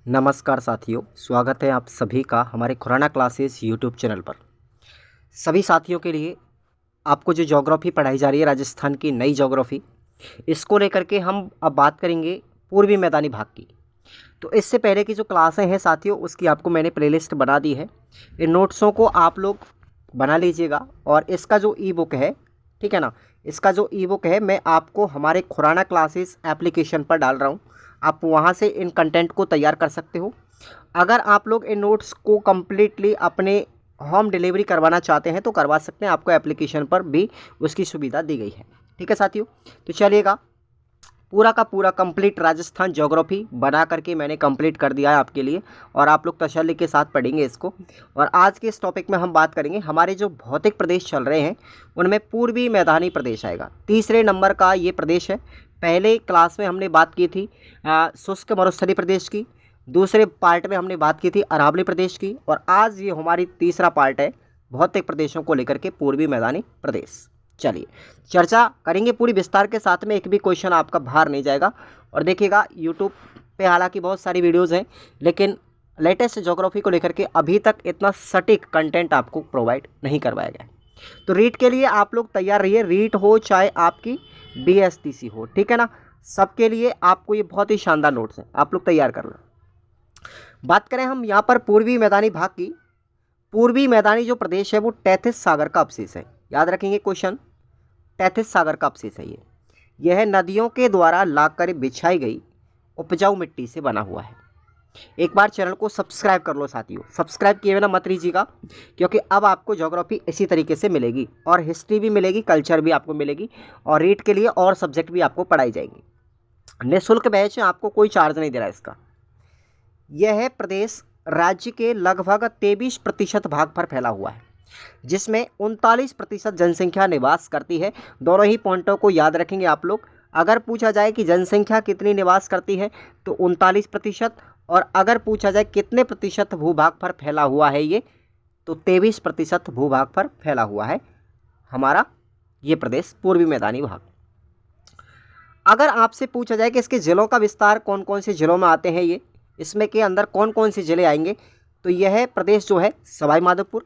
नमस्कार साथियों, स्वागत है आप सभी का हमारे खुराना क्लासेस यूट्यूब चैनल पर। सभी साथियों के लिए आपको जो ज्योग्राफी पढ़ाई जा रही है राजस्थान की नई ज्योग्राफी, इसको लेकर के हम अब बात करेंगे पूर्वी मैदानी भाग की। तो इससे पहले की जो क्लासें हैं साथियों, उसकी आपको मैंने प्लेलिस्ट बना दी है। इन नोट्सों को आप लोग बना लीजिएगा और इसका जो ई बुक है, ठीक है ना, इसका जो ई बुक है मैं आपको हमारे खुराना क्लासेस एप्लीकेशन पर डाल रहा हूँ। आप वहाँ से इन कंटेंट को तैयार कर सकते हो। अगर आप लोग इन नोट्स को कम्प्लीटली अपने होम डिलीवरी करवाना चाहते हैं तो करवा सकते हैं, आपको एप्लीकेशन पर भी उसकी सुविधा दी गई है। ठीक है साथियों, तो चलिएगा, पूरा का पूरा कंप्लीट राजस्थान ज्योग्राफी बना करके मैंने कंप्लीट कर दिया है आपके लिए और आप लोग तसल्ली के साथ पढ़ेंगे इसको। और आज के इस टॉपिक में हम बात करेंगे हमारे जो भौतिक प्रदेश चल रहे हैं उनमें पूर्वी मैदानी प्रदेश आएगा। तीसरे नंबर का ये प्रदेश है। पहले क्लास में हमने बात की थी शुष्क मरुस्थलीय प्रदेश की, दूसरे पार्ट में हमने बात की थी अरावली प्रदेश की, और आज ये हमारी तीसरा पार्ट है भौतिक प्रदेशों को लेकर के पूर्वी मैदानी प्रदेश। चलिए चर्चा करेंगे पूरी विस्तार के साथ में, एक भी क्वेश्चन आपका बाहर नहीं जाएगा। और देखिएगा यूट्यूब पे हालांकि बहुत सारी वीडियोस हैं, लेकिन लेटेस्ट ज्योग्राफी को लेकर के अभी तक इतना सटीक कंटेंट आपको प्रोवाइड नहीं करवाया गया है। तो रीट के लिए आप लोग तैयार रहिए, रीट हो चाहे आपकी BSTC हो, ठीक है ना, सबके लिए आपको ये बहुत ही शानदार नोट्स हैं, आप लोग तैयार कर लो। बात करें हम यहाँ पर पूर्वी मैदानी भाग की, पूर्वी मैदानी जो प्रदेश है वो टैथिस सागर का अवशेष है। याद रखेंगे क्वेश्चन, टैथिस सागर का अवशेष है ये। यह नदियों के द्वारा लाकर बिछाई गई उपजाऊ मिट्टी से बना हुआ है। एक बार चैनल को सब्सक्राइब कर लो साथियों, सब्सक्राइब किए बिना मत रहिएगा, क्योंकि अब आपको ज्योग्राफी इसी तरीके से मिलेगी और हिस्ट्री भी मिलेगी, कल्चर भी आपको मिलेगी, और रीट के लिए और सब्जेक्ट भी आपको पढ़ाई जाएंगी। निःशुल्क बैच है, आपको कोई चार्ज नहीं दे रहा है इसका। यह प्रदेश राज्य के लगभग 23% भाग पर फैला हुआ है, जिसमें 39% जनसंख्या निवास करती है। दोनों ही पॉइंटों को याद रखेंगे आप लोग। अगर पूछा जाए कि जनसंख्या कितनी निवास करती है तो 39%, और अगर पूछा जाए कितने प्रतिशत भूभाग पर फैला हुआ है ये, तो 23% भूभाग पर फैला हुआ है हमारा ये प्रदेश पूर्वी मैदानी भाग। अगर आपसे पूछा जाए कि इसके जिलों का विस्तार कौन कौन से जिलों में आते हैं, ये इसमें के अंदर कौन कौन से जिले आएंगे, तो यह प्रदेश जो है सवाई माधोपुर,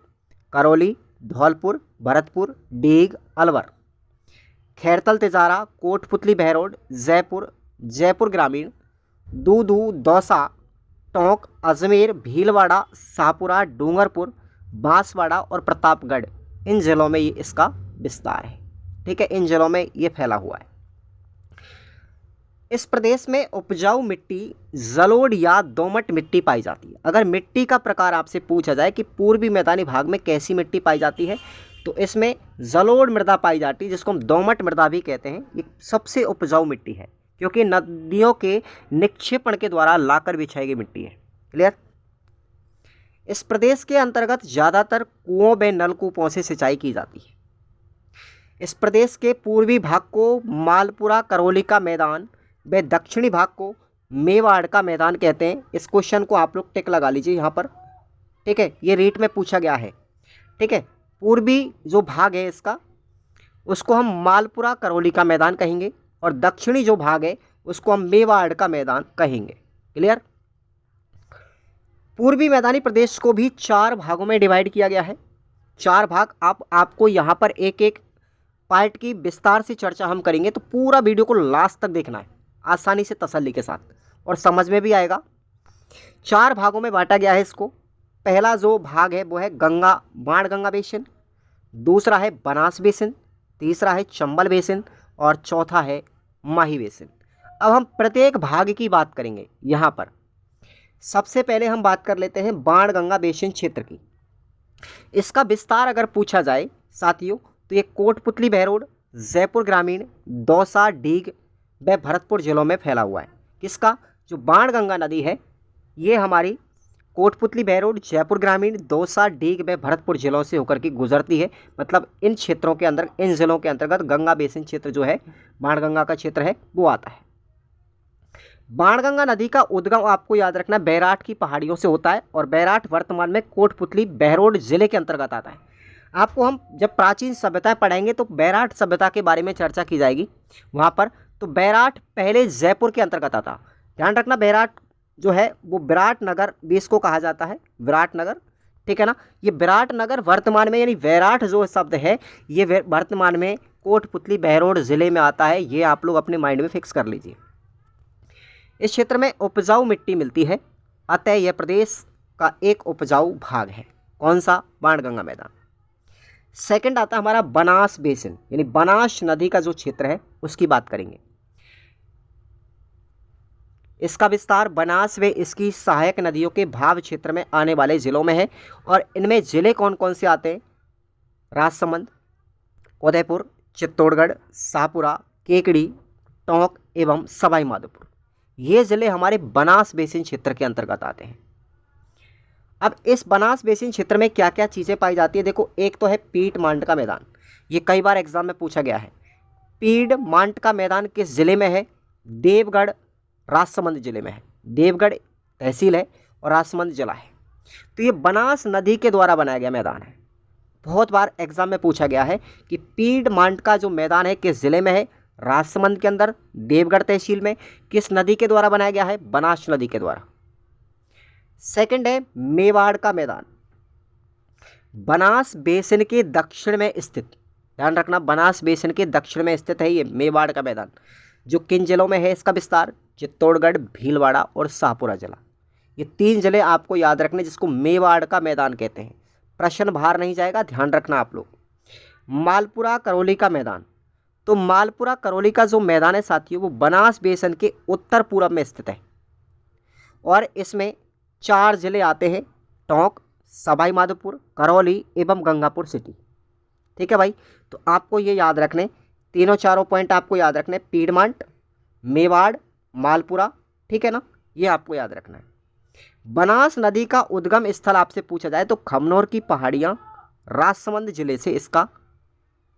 करौली, धौलपुर, भरतपुर, डीग, अलवर, खैरतल, तिजारा, कोटपुतली, बहरोड, जयपुर, जयपुर ग्रामीण, दूदू, दौसा, टोंक, अजमेर, भीलवाड़ा, शाहपुरा, डूंगरपुर, बांसवाड़ा और प्रतापगढ़, इन जिलों में ये इसका विस्तार है। ठीक है, इन जिलों में ये फैला हुआ है। इस प्रदेश में उपजाऊ मिट्टी जलोढ़ या दोमट मिट्टी पाई जाती है। अगर मिट्टी का प्रकार आपसे पूछा जाए कि पूर्वी मैदानी भाग में कैसी मिट्टी पाई जाती है, तो इसमें जलोढ़ मृदा पाई जाती है, जिसको हम दोमट मृदा भी कहते हैं। ये सबसे उपजाऊ मिट्टी है, क्योंकि नदियों के निक्षेपण के द्वारा लाकर बिछाई गई मिट्टी है। क्लियर। इस प्रदेश के अंतर्गत ज़्यादातर कुओं व नलकूपों से सिंचाई की जाती है। इस प्रदेश के पूर्वी भाग को मालपुरा करौली का मैदान व दक्षिणी भाग को मेवाड़ का मैदान कहते हैं। इस क्वेश्चन को आप लोग टिक लगा लीजिए यहाँ पर, ठीक है, ये रीट में पूछा गया है। ठीक है, पूर्वी जो भाग है इसका, उसको हम मालपुरा करौली का मैदान कहेंगे, और दक्षिणी जो भाग है उसको हम मेवाड़ का मैदान कहेंगे। क्लियर। पूर्वी मैदानी प्रदेश को भी 4 भागों में डिवाइड किया गया है। 4 भाग। आपको यहाँ पर एक एक पार्ट की विस्तार से चर्चा हम करेंगे, तो पूरा वीडियो को लास्ट तक देखना है, आसानी से तसल्ली के साथ, और समझ में भी आएगा। 4 भागों में बांटा गया है इसको। पहला जो भाग है वो है गंगा, बाणगंगा बेसिन, दूसरा है बनास बेसिन, तीसरा है चंबल बेसिन, और चौथा है माही बेसिन। अब हम प्रत्येक भाग की बात करेंगे। यहाँ पर सबसे पहले हम बात कर लेते हैं बाणगंगा बेसिन क्षेत्र की। इसका विस्तार अगर पूछा जाए साथियों, तो ये कोटपुतली, बहरोड, जयपुर ग्रामीण, दौसा, डीग व भरतपुर जिलों में फैला हुआ है। किसका? जो बाणगंगा नदी है, ये हमारी कोटपुतली, बहरोड, जयपुर ग्रामीण, दौसा, डीग व भरतपुर जिलों से होकर के गुजरती है। मतलब इन क्षेत्रों के अंदर, इन जिलों के अंतर्गत गंगा बेसिन क्षेत्र जो है, बाणगंगा का क्षेत्र है, वो आता है। बाणगंगा नदी का उद्गम आपको याद रखना बैराठ की पहाड़ियों से होता है, और बैराठ वर्तमान में कोटपुतली, बहरोड जिले के अंतर्गत आता है। आपको हम जब प्राचीन सभ्यताएं पढ़ाएंगे तो बैराठ सभ्यता के बारे में चर्चा की जाएगी वहाँ पर। तो बैराठ पहले जयपुर के अंतर्गत आता। ध्यान रखना, बैराठ जो है वो विराटनगर भी इसको कहा जाता है, विराटनगर, ठीक है ना। ये विराटनगर वर्तमान में, यानी वैराट जो शब्द है ये वर्तमान में कोटपुतली बहरोड ज़िले में आता है। ये आप लोग अपने माइंड में फिक्स कर लीजिए। इस क्षेत्र में उपजाऊ मिट्टी मिलती है, अतः यह प्रदेश का एक उपजाऊ भाग है। कौन सा? बाणगंगा मैदान। सेकंड आता है हमारा बनास बेसिन, यानी बनास नदी का जो क्षेत्र है उसकी बात करेंगे। इसका विस्तार बनास व इसकी सहायक नदियों के भाव क्षेत्र में आने वाले जिलों में है। और इनमें जिले कौन कौन से आते हैं? राजसमंद, उदयपुर, चित्तौड़गढ़, शाहपुरा, केकड़ी, टोंक एवं सवाई माधोपुर। ये ज़िले हमारे बनास बेसिन क्षेत्र के अंतर्गत आते हैं। अब इस बनास बेसिन क्षेत्र में क्या क्या चीज़ें पाई जाती है? देखो, एक तो है पीड मांड का मैदान, ये कई बार एग्जाम में पूछा गया है। पीड मांड का मैदान किस जिले में है? देवगढ़ राजसमंद जिले में है। देवगढ़ तहसील है और राजसमंद जिला है। तो ये बनास नदी के द्वारा बनाया गया मैदान है। बहुत बार एग्जाम में पूछा गया है कि पीड मांड का जो मैदान है किस जिले में है? राजसमंद के अंदर, देवगढ़ तहसील में। किस नदी के द्वारा बनाया गया है? बनास नदी के द्वारा। सेकंड है मेवाड़ का मैदान, बनास बेसिन के दक्षिण में स्थित। ध्यान रखना, बनास बेसिन के दक्षिण में स्थित है ये मेवाड़ का मैदान, जो किन जिलों में है इसका विस्तार? चित्तौड़गढ़, भीलवाड़ा और शाहपुरा जिला। ये 3 जिले आपको याद रखने, जिसको मेवाड़ का मैदान कहते हैं। प्रश्न बाहर नहीं जाएगा, ध्यान रखना आप लोग। मालपुरा करौली का मैदान, तो मालपुरा करौली का जो मैदान है साथियों वो बनास बेसिन के उत्तर पूर्व में स्थित है और इसमें 4 जिले आते हैं, टोंक, सवाई माधोपुर, करौली एवं गंगापुर सिटी। ठीक है भाई, तो आपको ये याद रखने, तीनों चारों पॉइंट आपको याद रखने, पीडमांट, मेवाड़, मालपुरा, ठीक है ना, ये आपको याद रखना है। बनास नदी का उद्गम स्थल आपसे पूछा जाए तो खमनोर की पहाड़ियाँ, राजसमंद जिले से इसका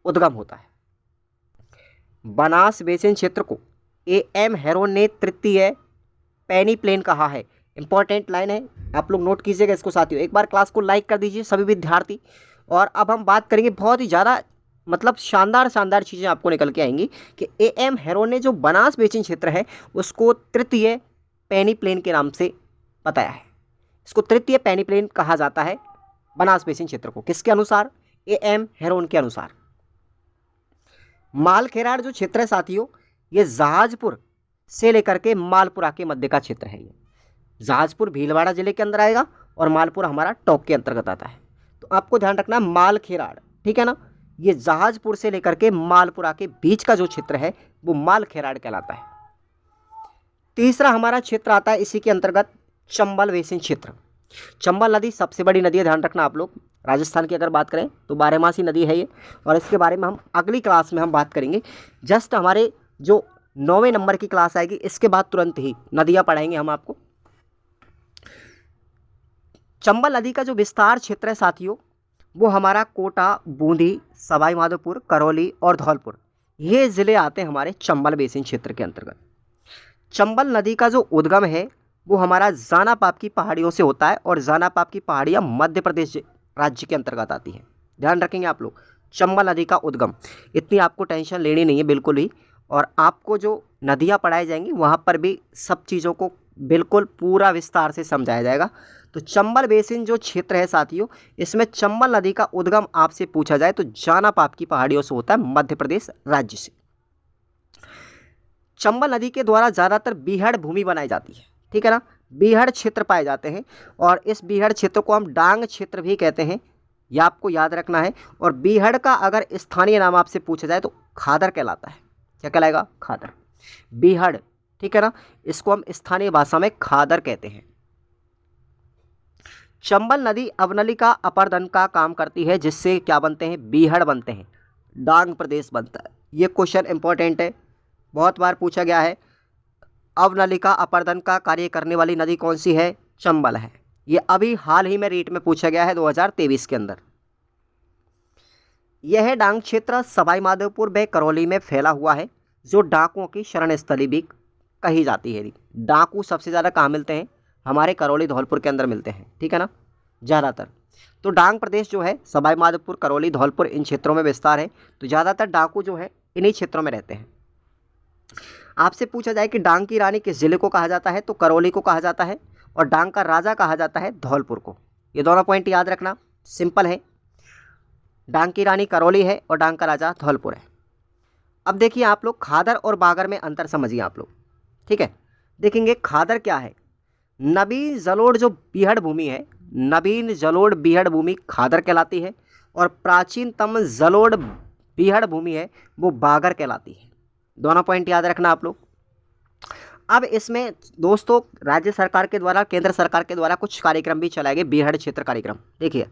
उद्गम होता है। बनास बेसिन क्षेत्र को A.M. हेरोन ने तृतीय पेनी प्लेन कहा है। इंपॉर्टेंट लाइन है, आप लोग नोट कीजिएगा इसको साथियों। एक बार क्लास को लाइक कर दीजिए सभी विद्यार्थी। और अब हम बात करेंगे, बहुत ही ज़्यादा मतलब शानदार शानदार चीज़ें आपको निकल के आएंगी कि A.M. हेरोन ने जो बनास बेसिन क्षेत्र है उसको तृतीय पेनी प्लेन के नाम से बताया है। इसको तृतीय पेनी प्लेन कहा जाता है बनास बेसिन क्षेत्र को। किसके अनुसार? A.M. हेरोन के अनुसार। मालखेराड़ जो क्षेत्र है साथियों, ये जहाजपुर से लेकर के मालपुरा के मध्य का क्षेत्र है। ये जहाजपुर भीलवाड़ा जिले के अंदर आएगा और मालपुरा हमारा टोंक के अंतर्गत आता है। तो आपको ध्यान रखना है मालखेराड़, ठीक है ना, ये जहाजपुर से लेकर के मालपुरा के बीच का जो क्षेत्र है वो मालखेराड़ कहलाता है। तीसरा हमारा क्षेत्र आता है इसी के अंतर्गत, चंबल बेसिन क्षेत्र। चंबल नदी सबसे बड़ी नदी है, ध्यान रखना आप लोग। राजस्थान की अगर बात करें तो 12मासी नदी है ये, और इसके बारे में हम अगली क्लास में हम बात करेंगे। जस्ट हमारे जो 9वें नंबर की क्लास आएगी इसके बाद तुरंत ही नदियाँ पढ़ाएंगे हम आपको। चंबल नदी का जो विस्तार क्षेत्र है साथियों वो हमारा कोटा, बूंदी, सवाई माधोपुर, करौली और धौलपुर, ये ज़िले आते हैं हमारे चंबल बेसिन क्षेत्र के अंतर्गत। चंबल नदी का जो उद्गम है वो हमारा जानापाप की पहाड़ियों से होता है और जानापाप की पहाड़ियाँ मध्य प्रदेश राज्य के अंतर्गत आती हैं। ध्यान रखेंगे आप लोग, चंबल नदी का उद्गम, इतनी आपको टेंशन लेनी नहीं है बिल्कुल ही। और आपको जो नदियाँ पढ़ाई जाएंगी वहाँ पर भी सब चीज़ों को बिल्कुल पूरा विस्तार से समझाया जाएगा। तो चंबल बेसिन जो क्षेत्र है साथियों, इसमें चंबल नदी का उद्गम आपसे पूछा जाए तो जानापाप की पहाड़ियों से होता है, मध्य प्रदेश राज्य से। चंबल नदी के द्वारा ज़्यादातर बीहड़ भूमि बनाई जाती है, ठीक है ना, बीहड़ क्षेत्र पाए जाते हैं और इस बीहड़ क्षेत्र को हम डांग क्षेत्र भी कहते हैं, यह आपको याद रखना है। और बीहड़ का अगर स्थानीय नाम आपसे पूछा जाए तो खादर कहलाता है। क्या कहलाएगा? खादर। बीहड़, ठीक है ना, इसको हम स्थानीय भाषा में खादर कहते हैं। चंबल नदी अवनली का अपर्दन का काम करती है, जिससे क्या बनते हैं? बीहड़ बनते हैं, डांग प्रदेश बनता है। ये क्वेश्चन इंपॉर्टेंट है, बहुत बार पूछा गया है। अवनली का अपर्दन का कार्य करने वाली नदी कौन सी है? चंबल है। ये अभी हाल ही में रीट में पूछा गया है 2023 के अंदर। यह डांग क्षेत्र सवाई माधोपुर व करौली में फैला हुआ है, जो डाकुओं की शरण स्थली भी कही जाती है। डाकू सबसे ज़्यादा कहाँ मिलते हैं? हमारे करौली धौलपुर के अंदर मिलते हैं, ठीक है ना, ज़्यादातर। तो डांग प्रदेश जो है सवाई माधोपुर, करौली, धौलपुर इन क्षेत्रों में विस्तार है। तो ज़्यादातर डाकू जो है इन्हीं क्षेत्रों में रहते हैं। आपसे पूछा जाए कि डांग की रानी किस जिले को कहा जाता है, तो करौली को कहा जाता है, और डांग का राजा कहा जाता है धौलपुर को। ये दोनों पॉइंट याद रखना, सिंपल है। डांग की रानी करौली है और डांग का राजा धौलपुर है। अब देखिए आप लोग खादर और बागर में अंतर समझिए आप लोग, ठीक है। देखेंगे खादर क्या है, नवीन जलोढ़ जो बीहड़ भूमि है, नवीन जलोढ़ बीहड़ भूमि खादर कहलाती है, और प्राचीनतम जलोढ़ बीहड़ भूमि है वो बागर कहलाती है। दोनों पॉइंट याद रखना आप लोग। अब इसमें दोस्तों राज्य सरकार के द्वारा, केंद्र सरकार के द्वारा कुछ कार्यक्रम भी चलाए गए, बीहड़ क्षेत्र कार्यक्रम। देखिए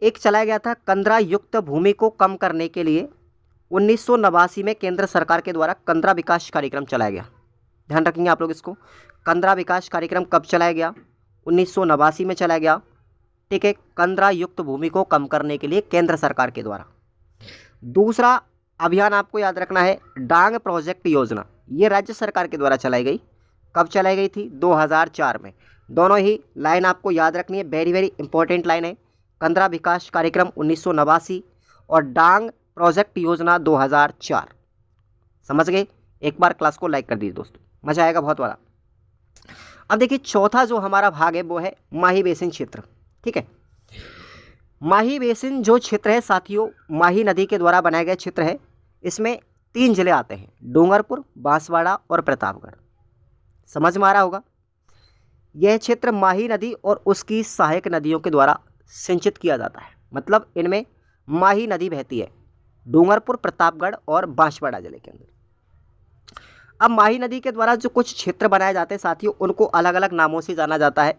एक चलाया गया था कंदरा युक्त भूमि को कम करने के लिए, 1989 में केंद्र सरकार के द्वारा कंदरा विकास कार्यक्रम चलाया गया। ध्यान रखेंगे आप लोग इसको, कंदरा विकास कार्यक्रम कब चलाया गया, 1989 में चलाया गया, ठीक है, कंदरा युक्त भूमि को कम करने के लिए केंद्र सरकार के द्वारा। दूसरा अभियान आपको याद रखना है डांग प्रोजेक्ट योजना, ये राज्य सरकार के द्वारा चलाई गई। कब चलाई गई थी, 2004 में। दोनों ही लाइन आपको याद रखनी है, वेरी वेरी इंपॉर्टेंट लाइन है। कंदरा विकास कार्यक्रम 1989 और डांग प्रोजेक्ट योजना 2004। समझ गए, एक बार क्लास को लाइक कर दीजिए दोस्तों, मजा आएगा बहुत वाला। अब देखिए चौथा जो हमारा भाग है वो है माही बेसिन क्षेत्र, ठीक है। माही बेसिन जो क्षेत्र है साथियों, माही नदी के द्वारा बनाया गया क्षेत्र है। इसमें 3 जिले आते हैं, डूंगरपुर, बांसवाड़ा और प्रतापगढ़। समझ में आ रहा होगा। यह क्षेत्र माही नदी और उसकी सहायक नदियों के द्वारा सिंचित किया जाता है, मतलब इनमें माही नदी बहती है डूंगरपुर, प्रतापगढ़ और बांसवाड़ा जिले के अंदर। अब माही नदी के द्वारा जो कुछ क्षेत्र बनाए जाते हैं साथियों, उनको अलग अलग नामों से जाना जाता है,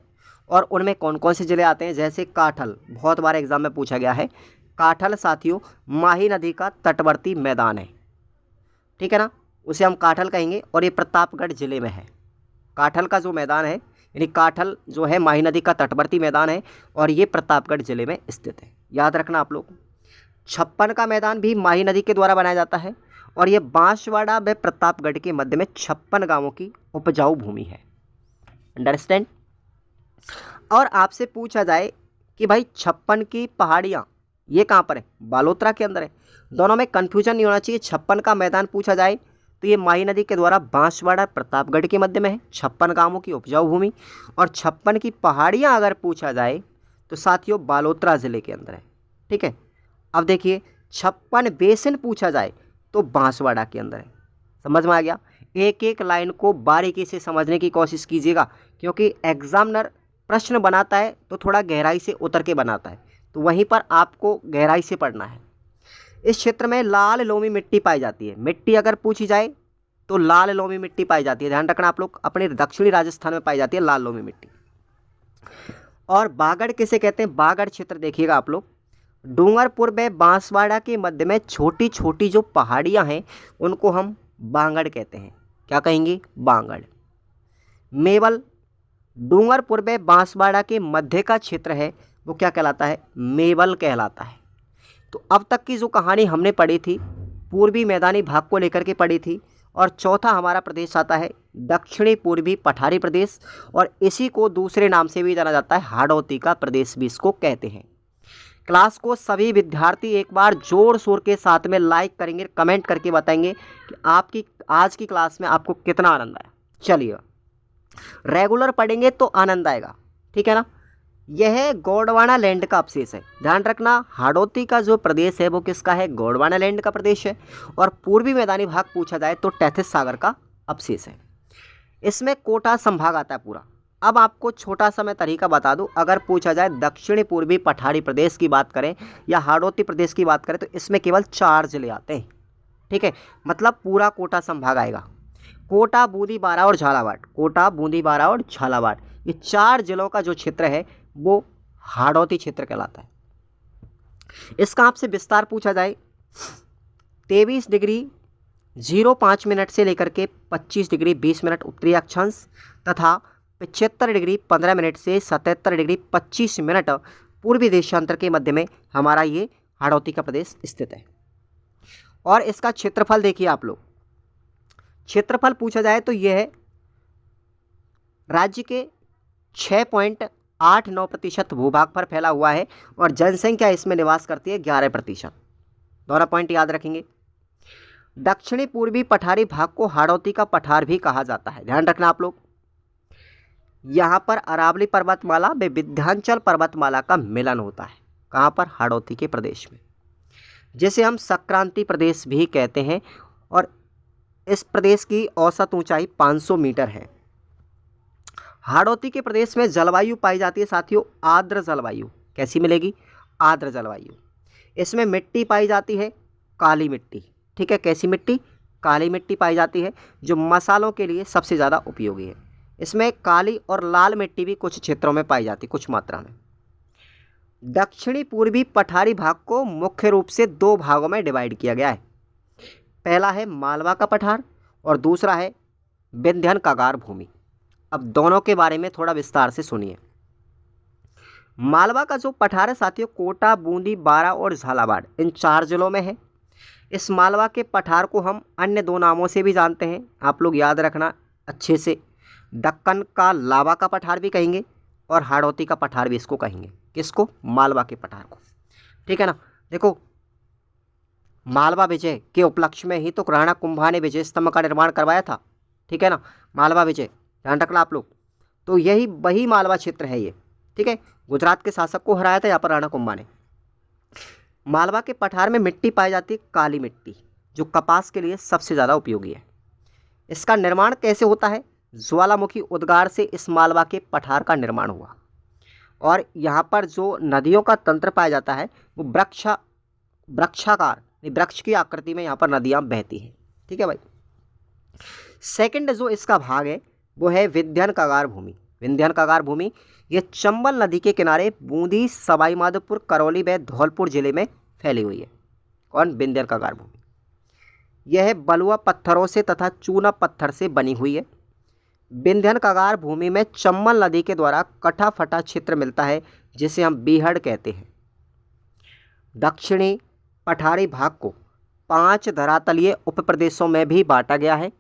और उनमें कौन कौन से जिले आते हैं, जैसे काठल, बहुत बार एग्जाम में पूछा गया है। काठल साथियों माही नदी का तटवर्ती मैदान है, ठीक है ना, उसे हम काठल कहेंगे, और ये प्रतापगढ़ जिले में है। काठल का जो मैदान है, यानी काठल जो है माही नदी का तटवर्ती मैदान है, और ये प्रतापगढ़ जिले में स्थित है, याद रखना आप लोग। छप्पन का मैदान भी माही नदी के द्वारा बनाया जाता है, और ये बांसवाड़ा व प्रतापगढ़ के मध्य में 56 गांवों की उपजाऊ भूमि है। अंडरस्टैंड। और आपसे पूछा जाए कि भाई 56 की पहाड़ियाँ ये कहाँ पर है, बालोतरा के अंदर है। दोनों में कन्फ्यूजन नहीं होना चाहिए। 56 का मैदान पूछा जाए तो ये माही नदी के द्वारा बांसवाड़ा प्रतापगढ़ के मध्य में है, 56 गांवों की उपजाऊ भूमि। और 56 की पहाड़ियाँ अगर पूछा जाए तो साथियों बालोतरा ज़िले के अंदर है, ठीक है। अब देखिए 56 बेसिन पूछा जाए तो बांसवाड़ा के अंदर है। समझ में आ गया। एक एक लाइन को बारीकी से समझने की कोशिश कीजिएगा, क्योंकि एग्जामिनर प्रश्न बनाता है तो थोड़ा गहराई से उतर के बनाता है, तो वहीं पर आपको गहराई से पढ़ना है। इस क्षेत्र में लाल लोमी मिट्टी पाई जाती है। मिट्टी अगर पूछी जाए तो लाल लोमी मिट्टी पाई जाती है, ध्यान रखना आप लोग, अपने दक्षिणी राजस्थान में पाई जाती है लाल लोमी मिट्टी। और बागड़ किसे कहते हैं, बागड़ क्षेत्र देखिएगा आप लोग, डूंगरपुर में बांसवाड़ा के मध्य में छोटी छोटी जो पहाड़ियाँ हैं उनको हम बांगड़ कहते हैं। क्या कहेंगे, बांगड़। मेवल डूंगरपुर में बांसवाड़ा के मध्य का क्षेत्र है, वो क्या कहलाता है, मेवल कहलाता है। तो अब तक की जो कहानी हमने पढ़ी थी पूर्वी मैदानी भाग को लेकर के पढ़ी थी, और चौथा हमारा प्रदेश आता है दक्षिणी पूर्वी पठारी प्रदेश, और इसी को दूसरे नाम से भी जाना जाता है हाड़ौती का प्रदेश भी इसको कहते हैं। क्लास को सभी विद्यार्थी एक बार जोर शोर के साथ में लाइक करेंगे, कमेंट करके बताएंगे कि आपकी आज की क्लास में आपको कितना आनंद आया। चलिए रेगुलर पढ़ेंगे तो आनंद आएगा, ठीक है ना। यह गोंडवाना लैंड का अवशेष है, ध्यान रखना। हाड़ौती का जो प्रदेश है वो किसका है, गोंडवाना लैंड का प्रदेश है। और पूर्वी मैदानी भाग पूछा जाए तो टेथिस सागर का अवशेष है। इसमें कोटा संभाग आता है पूरा। अब आपको छोटा सा मैं तरीका बता दूं, अगर पूछा जाए दक्षिणी पूर्वी पठारी प्रदेश की बात करें या हाड़ौती प्रदेश की बात करें तो इसमें केवल 4 जिले आते हैं, ठीक है, मतलब पूरा कोटा संभाग आएगा। कोटा, बूंदी, बारा और झालावाड़, कोटा, बूंदी, बारा और झालावाड़, ये 4 जिलों का जो क्षेत्र है वो हाड़ौती क्षेत्र कहलाता है। इसका आपसे विस्तार पूछा जाए 23 डिग्री 05 मिनट से लेकर के 25 डिग्री 20 मिनट उत्तरी अक्षांश तथा 75 डिग्री 15 मिनट से 77 डिग्री 25 मिनट पूर्वी देशांतर के मध्य में हमारा ये हाड़ौती का प्रदेश स्थित है। और इसका क्षेत्रफल देखिए आप लोग, क्षेत्रफल पूछा जाए तो यह है राज्य के 6.89% भूभाग पर फैला हुआ है, और जनसंख्या इसमें निवास करती है 11%। दोनों पॉइंट याद रखेंगे। दक्षिणी पूर्वी पठारी भाग को हाड़ौती का पठार भी कहा जाता है, ध्यान रखना आप लोग। यहाँ पर अरावली पर्वतमाला व विंध्याचल पर्वतमाला का मिलन होता है, कहाँ पर? हाड़ौती के प्रदेश में, जिसे हम संक्रांति प्रदेश भी कहते हैं। और इस प्रदेश की औसत ऊंचाई 500 मीटर है। हाड़ौती के प्रदेश में जलवायु पाई जाती है साथियों आर्द्र जलवायु। कैसी मिलेगी? आर्द्र जलवायु। इसमें मिट्टी पाई जाती है काली मिट्टी, ठीक है। कैसी मिट्टी? काली मिट्टी पाई जाती है, जो मसालों के लिए सबसे ज़्यादा उपयोगी है। इसमें काली और लाल मिट्टी भी कुछ क्षेत्रों में पाई जाती है, कुछ मात्रा में। दक्षिणी पूर्वी पठारी भाग को मुख्य रूप से 2 भागों में डिवाइड किया गया है। पहला है मालवा का पठार और दूसरा है विंध्यन कागार भूमि। अब दोनों के बारे में थोड़ा विस्तार से सुनिए। मालवा का जो पठार है साथियों, कोटा, बूंदी, बारा और झालावाड़, इन 4 जिलों में है। इस मालवा के पठार को हम अन्य 2 नामों से भी जानते हैं, आप लोग याद रखना अच्छे से। दक्कन का लावा का पठार भी कहेंगे और हाड़ौती का पठार भी इसको कहेंगे। किसको? मालवा के पठार को, ठीक है ना। देखो, मालवा विजय के उपलक्ष्य में ही तो राणा कुंभा ने विजय स्तंभ का निर्माण करवाया था, ठीक है ना। मालवा विजय, ध्यान रखना आप लोग। तो यही वही मालवा क्षेत्र है ये, ठीक है। गुजरात के शासक को हराया था यहाँ पर राणा कुंभा ने। मालवा के पठार में मिट्टी पाई जाती है काली मिट्टी, जो कपास के लिए सबसे ज़्यादा उपयोगी है। इसका निर्माण कैसे होता है? ज्वालामुखी उद्गार से इस मालवा के पठार का निर्माण हुआ। और यहाँ पर जो नदियों का तंत्र पाया जाता है वो वृक्षाकार, वृक्ष की आकृति में यहाँ पर नदियाँ बहती हैं, ठीक है भाई। सेकंड जो इसका भाग है वो है विंध्यन कागार भूमि। विंध्यन कागार भूमि ये चंबल नदी के किनारे बूंदी, सवाईमाधोपुर, करौली व धौलपुर जिले में फैली हुई है। कौन? विंध्यन कागार भूमि। यह बलुआ पत्थरों से तथा चूना पत्थर से बनी हुई है। विंध्यन कागार भूमि में चंबल नदी के द्वारा कटा फटा क्षेत्र मिलता है, जिसे हम बीहड़ कहते हैं। दक्षिणी पठारी भाग को 5 धरातलीय उप प्रदेशों में भी बांटा गया है।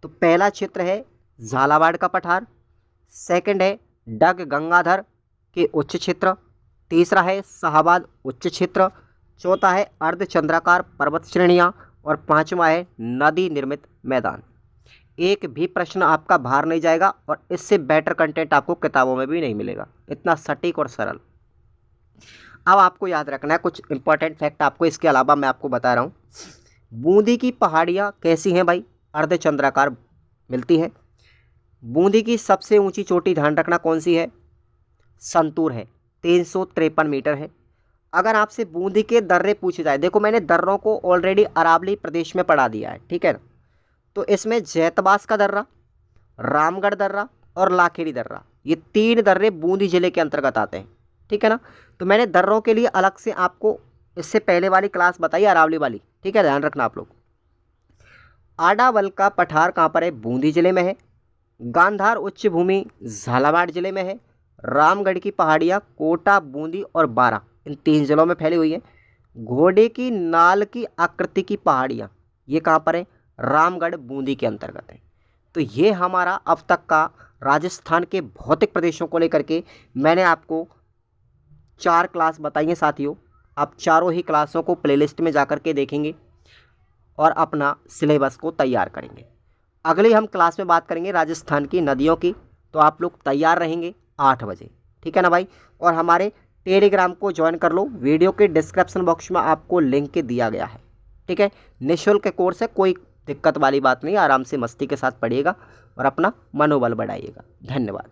तो पहला क्षेत्र है झालावाड़ का पठार, सेकंड है डग गंगाधर के उच्च क्षेत्र, तीसरा है शाहबाद उच्च क्षेत्र, चौथा है अर्धचंद्राकार पर्वत श्रेणियाँ और 5वां है नदी निर्मित मैदान। एक भी प्रश्न आपका बाहर नहीं जाएगा और इससे बेटर कंटेंट आपको किताबों में भी नहीं मिलेगा, इतना सटीक और सरल। अब आपको याद रखना है कुछ इंपॉर्टेंट फैक्ट आपको इसके अलावा मैं आपको बता रहा हूँ। बूंदी की पहाड़ियाँ कैसी हैं भाई? अर्धचंद्राकार मिलती है। बूंदी की सबसे ऊंची चोटी ध्यान रखना कौन सी है? संतूर है, 353 मीटर है। अगर आपसे बूंदी के दर्रे पूछे जाए, देखो मैंने दर्रों को ऑलरेडी अरावली प्रदेश में पढ़ा दिया है, ठीक है ना। तो इसमें जैतबास का दर्रा, रामगढ़ दर्रा और लाखेड़ी दर्रा, ये 3 दर्रे बूंदी जिले के अंतर्गत आते हैं, ठीक है ना। तो मैंने दर्रों के लिए अलग से आपको इससे पहले वाली क्लास बताई अरावली वाली, ठीक है, ध्यान रखना आप लोग। आडावल का पठार कहाँ पर है? बूंदी जिले में है। गांधार उच्च भूमि झालावाड़ जिले में है। रामगढ़ की पहाड़ियाँ कोटा, बूंदी और बारा, इन 3 जिलों में फैली हुई हैं। घोड़े की नाल की आकृति की पहाड़ियाँ ये कहाँ पर है? रामगढ़ बूंदी के अंतर्गत है। तो ये हमारा अब तक का राजस्थान के भौतिक प्रदेशों को लेकर के मैंने आपको 4 क्लास बताई हैं साथियों। आप चारों ही क्लासों को प्लेलिस्ट में जाकर के देखेंगे और अपना सिलेबस को तैयार करेंगे। अगली हम क्लास में बात करेंगे राजस्थान की नदियों की, तो आप लोग तैयार रहेंगे 8 बजे, ठीक है ना भाई। और हमारे टेलीग्राम को ज्वाइन कर लो, वीडियो के डिस्क्रिप्शन बॉक्स में आपको लिंक दिया गया है, ठीक है। निःशुल्क कोर्स है, कोई दिक्कत वाली बात नहीं, आराम से मस्ती के साथ पढ़िएगा और अपना मनोबल बढ़ाइएगा। धन्यवाद।